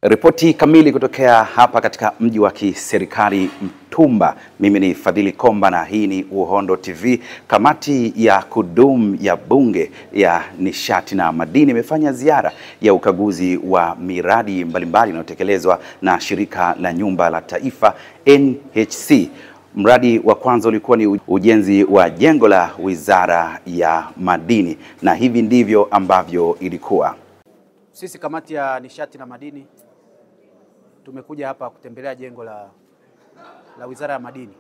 Ripoti kamili kutokea hapa katika mji wa kiserikali Mtumba. Mimi ni Fadhili Komba na hii ni Uhondo TV. Kamati ya kudumu ya Bunge ya Nishati na Madini imefanya ziara ya ukaguzi wa miradi mbalimbali inayotekelezwa na Shirika la Nyumba la Taifa NHC. Mradi wa kwanza ulikuwa ni ujenzi wa jengo la Wizara ya Madini, na hivi ndivyo ambavyo ilikuwa. Sisi kamati ya nishati na madini tumekuja hapa kutembelea jengo la Wizara ya Madini.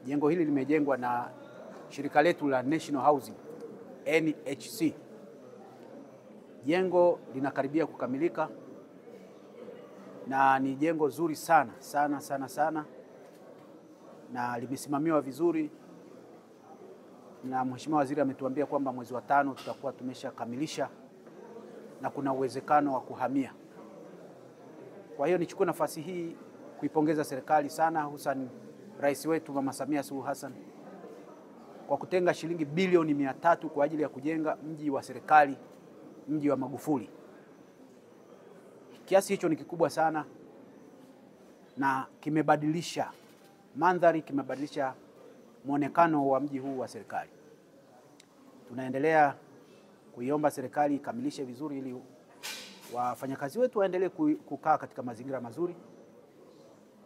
Jengo hili limejengwa na shirika letu la National Housing NHC. Jengo linakaribia kukamilika na ni jengo zuri sana na limesimamiwa vizuri, na Mheshimiwa Waziri ametuambia kwamba mwezi wa 5 tutakuwa tumeshakamilisha na kuna uwezekano wa kuhamia. Kwa hiyo nichukue nafasi hii kuipongeza serikali sana, hususan Rais wetu Mama Samia Suluhu Hassan kwa kutenga shilingi bilioni 300 kwa ajili ya kujenga mji wa serikali, mji wa Magufuli. Kiasi hicho ni kikubwa sana na kimebadilisha mandhari, kimebadilisha muonekano wa mji huu wa serikali. Tunaendelea kuiomba serikali ikamilishe vizuri ili wafanyakazi wetu waendelee kukaa katika mazingira mazuri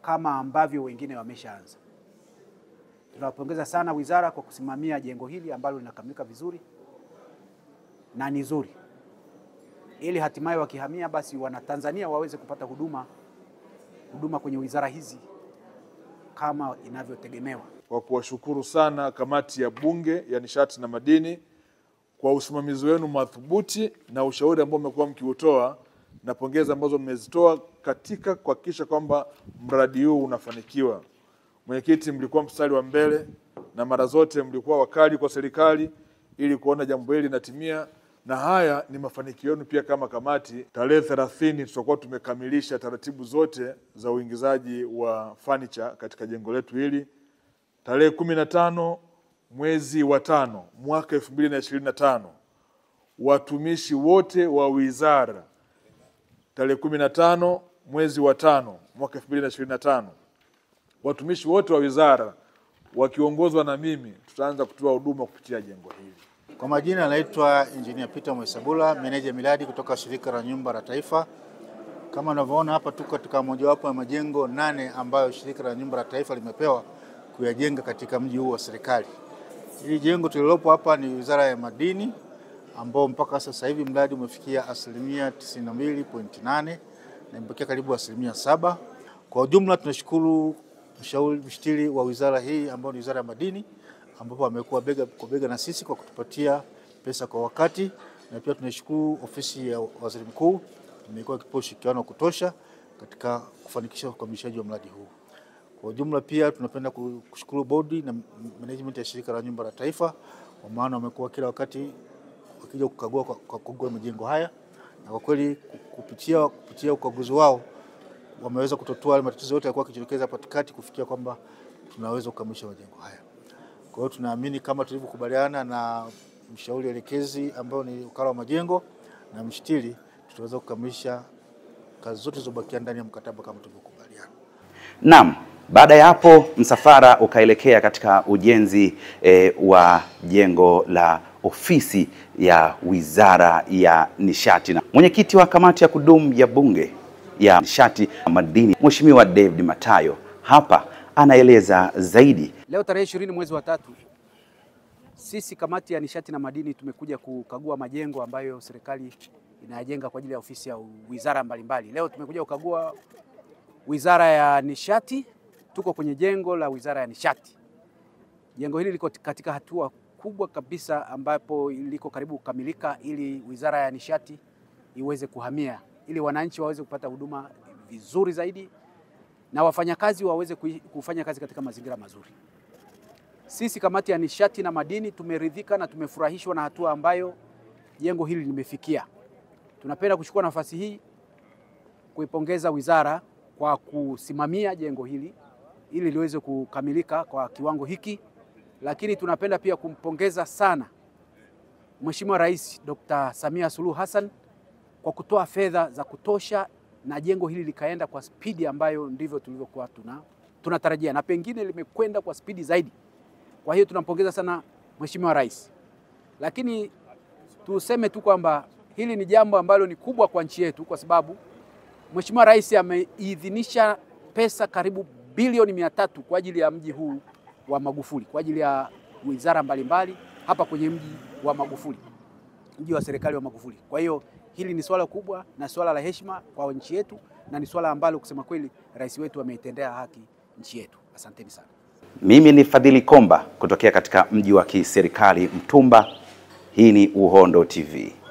kama ambavyo wengine wameshaanza. Tunawapongeza sana wizara kwa kusimamia jengo hili ambalo linakamilika vizuri na ni zuri, ili hatimaye wakihamia basi Wanatanzania waweze kupata huduma kwenye wizara hizi kama inavyotegemewa. Kwa kuwashukuru sana kamati ya Bunge ya Nishati na Madini kwa usimamizi wenu madhubuti na ushauri ambao mmekuwa mkiutoa na pongeza ambazo mmezitoa katika kuhakikisha kwamba mradi huu unafanikiwa. Mwenyekiti, mlikuwa mstari wa mbele na mara zote mlikuwa wakali kwa serikali ili kuona jambo hili linatimia, na haya ni mafanikio yenu pia kama kamati. Tarehe 30 tutakuwa tumekamilisha taratibu zote za uingizaji wa furniture katika jengo letu hili. Tarehe 15 mwezi wa 5 mwaka 2025 watumishi wote wa wizara, tarehe 15 mwezi wa 5 mwaka 2025 watumishi wote wa wizara wakiongozwa na mimi tutaanza kutoa huduma kupitia jengo hili. Kwa majina anaitwa Engineer Peter Mwesabula, meneja miradi kutoka Shirika la Nyumba la Taifa. Kama unavyoona hapa tuko katika mojawapo ya majengo 8 ambayo Shirika la Nyumba la Taifa limepewa kuyajenga katika mji huu wa serikali. Hili jengo tulilopo hapa ni Wizara ya Madini, ambao mpaka sasa hivi mradi umefikia 92.8 na imebakia karibu 7%. Kwa ujumla tunashukuru mshauri wa wizara hii ambao ni Wizara ya Madini, ambapo amekuwa bega kwa bega na sisi kwa kutupatia pesa kwa wakati, na pia tunashukuru ofisi ya Waziri Mkuu imekuwa ikipa ushirikiano wa kutosha katika kufanikisha ukamilishaji wa mradi huu. Kwa ujumla pia tunapenda kushukuru bodi na management ya Shirika la Nyumba la Taifa, kwa maana wamekuwa kila wakati wakija kukagua majengo haya, na kwa kweli kupitia ukaguzi wao wameweza kutotoa matatizo yote yalikuwa yakijitokeza katikati kufikia kwamba tunaweza kukamilisha majengo haya. Kwa hiyo tunaamini kama tulivyokubaliana na mshauri elekezi ambao ni wakala wa majengo na mshtiri, tutaweza kukamilisha kazi zote zilizobakia ndani ya mkataba kama tulivyokubaliana. Naam, baada ya hapo msafara ukaelekea katika ujenzi wa jengo la ofisi ya Wizara ya Nishati. Mwenyekiti wa kamati ya kudumu ya Bunge ya Nishati na Madini, Mheshimiwa David Matayo, hapa anaeleza zaidi. Leo tarehe 20 mwezi wa 3 sisi kamati ya nishati na madini tumekuja kukagua majengo ambayo serikali inayajenga kwa ajili ya ofisi ya wizara mbalimbali. Leo tumekuja kukagua Wizara ya Nishati. Tuko kwenye jengo la Wizara ya Nishati. Jengo hili liko katika hatua kubwa kabisa ambapo liko karibu kukamilika, ili Wizara ya Nishati iweze kuhamia, ili wananchi waweze kupata huduma vizuri zaidi na wafanyakazi waweze kufanya kazi katika mazingira mazuri. Sisi kamati ya nishati na madini tumeridhika na tumefurahishwa na hatua ambayo jengo hili limefikia. Tunapenda kuchukua nafasi hii kuipongeza wizara kwa kusimamia jengo hili ili liweze kukamilika kwa kiwango hiki, lakini tunapenda pia kumpongeza sana Mheshimiwa Rais Dr. Samia Suluhu Hassan kwa kutoa fedha za kutosha na jengo hili likaenda kwa spidi ambayo ndivyo tulivyokuwa tunatarajia, na pengine limekwenda kwa spidi zaidi. Kwa hiyo tunampongeza sana Mheshimiwa Rais, lakini tuseme tu kwamba hili ni jambo ambalo ni kubwa kwa nchi yetu, kwa sababu Mheshimiwa Rais ameidhinisha pesa karibu bilioni 300 kwa ajili ya mji huu wa Magufuli, kwa ajili ya wizara mbalimbali hapa kwenye mji wa Magufuli, mji wa serikali wa Magufuli. Kwa hiyo hili ni swala kubwa na swala la heshima kwa nchi yetu, na ni swala ambalo kusema kweli rais wetu ameitendea haki nchi yetu. Asanteni sana. Mimi ni Fadhili Komba kutokea katika mji wa kiserikali Mtumba. Hii ni Uhondo TV.